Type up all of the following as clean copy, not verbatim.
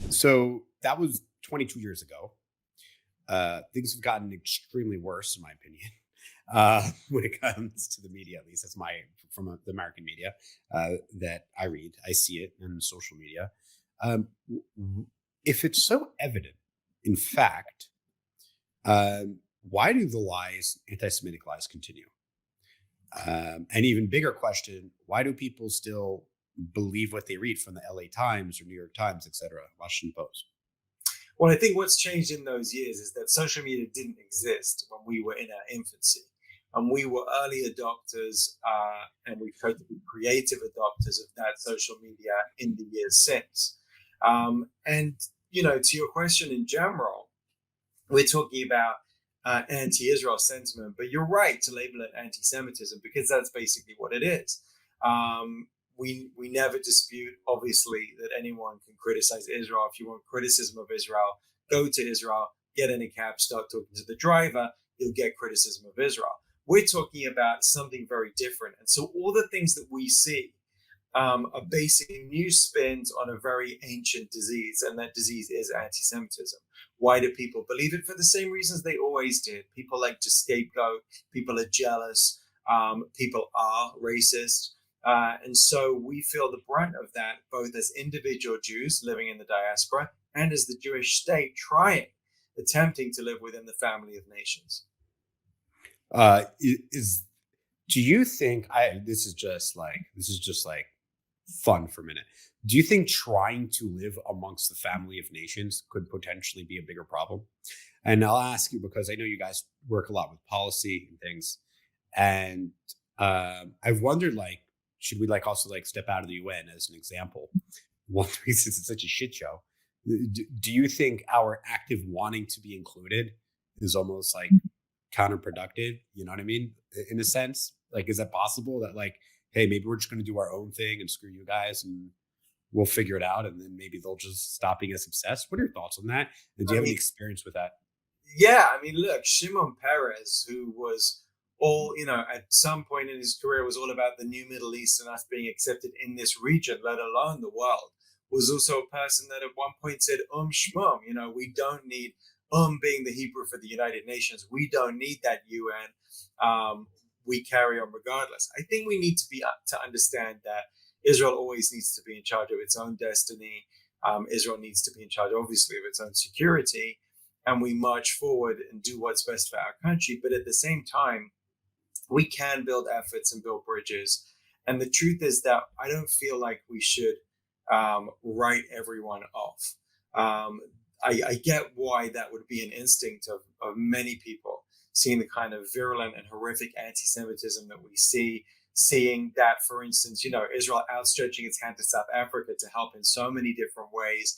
So that was 22 years ago. Things have gotten extremely worse, in my opinion, when it comes to the media. At least that's my the American media that I read. I see it in social media. If it's so evident, in fact, why do the lies, anti-Semitic lies, continue? And even bigger question: why do people still believe what they read from the LA Times or New York Times, etc., Washington Post? Well, I think what's changed in those years is that social media didn't exist when we were in our infancy. And we were early adopters, and we tried to be creative adopters of that social media in the years since. And, to your question in general, we're talking about anti-Israel sentiment, but you're right to label it anti-Semitism because that's basically what it is. We never dispute, obviously, that anyone can criticize Israel. If you want criticism of Israel, go to Israel, get in a cab, start talking to the driver, you'll get criticism of Israel. We're talking about something very different. And so all the things that we see are basically new spins on a very ancient disease, and that disease is anti-Semitism. Why do people believe it? For the same reasons they always did. People like to scapegoat, people are jealous, people are racist. And so we feel the brunt of that, both as individual Jews living in the diaspora and as the Jewish state attempting to live within the family of nations. Is Do you think this is just like fun for a minute? Do you think trying to live amongst the family of nations could potentially be a bigger problem? And I'll ask you because I know you guys work a lot with policy and things, and I've wondered, like, should we like also like step out of the UN as an example? One reason it's such a shit show. Do you think our active wanting to be included is almost like counterproductive? You know what I mean? In a sense, like, is that possible that like, hey, maybe we're just going to do our own thing and screw you guys and we'll figure it out, and then maybe they'll just stop being as obsessed? What are your thoughts on that? And do I you have any mean, experience with that? yeah, I mean, look, Shimon Peres, who was at some point in his career was all about the new Middle East and us being accepted in this region, let alone the world, was also a person that at one point said, shmum, we don't need, being the Hebrew for the United Nations, we don't need that UN. We carry on regardless. I think we need to be up to understand that Israel always needs to be in charge of its own destiny. Israel needs to be in charge, obviously, of its own security, and we march forward and do what's best for our country. But at the same time, we can build efforts and build bridges. And the truth is that I don't feel like we should write everyone off. I get why that would be an instinct of many people, seeing the kind of virulent and horrific anti-Semitism that we seeing that, for instance, Israel outstretching its hand to South Africa to help in so many different ways,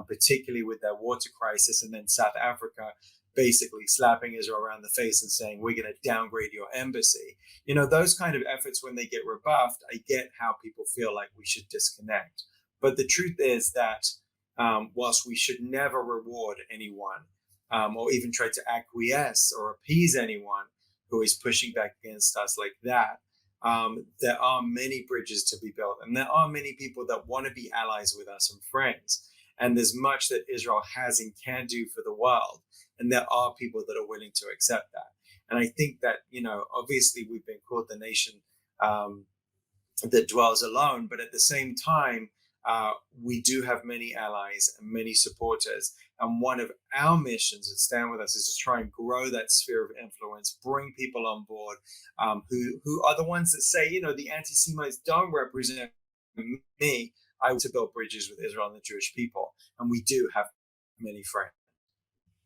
particularly with their water crisis, and then South Africa basically slapping Israel around the face and saying, we're going to downgrade your embassy. Those kind of efforts, when they get rebuffed, I get how people feel like we should disconnect. But the truth is that whilst we should never reward anyone or even try to acquiesce or appease anyone who is pushing back against us like that, there are many bridges to be built. And there are many people that want to be allies with us and friends. And there's much that Israel has and can do for the world. And there are people that are willing to accept that. And I think that, obviously we've been called the nation that dwells alone. But at the same time, we do have many allies and many supporters. And one of our missions at Stand With Us is to try and grow that sphere of influence, bring people on board who are the ones that say, the anti-Semites don't represent me. I want to build bridges with Israel and the Jewish people. And we do have many friends.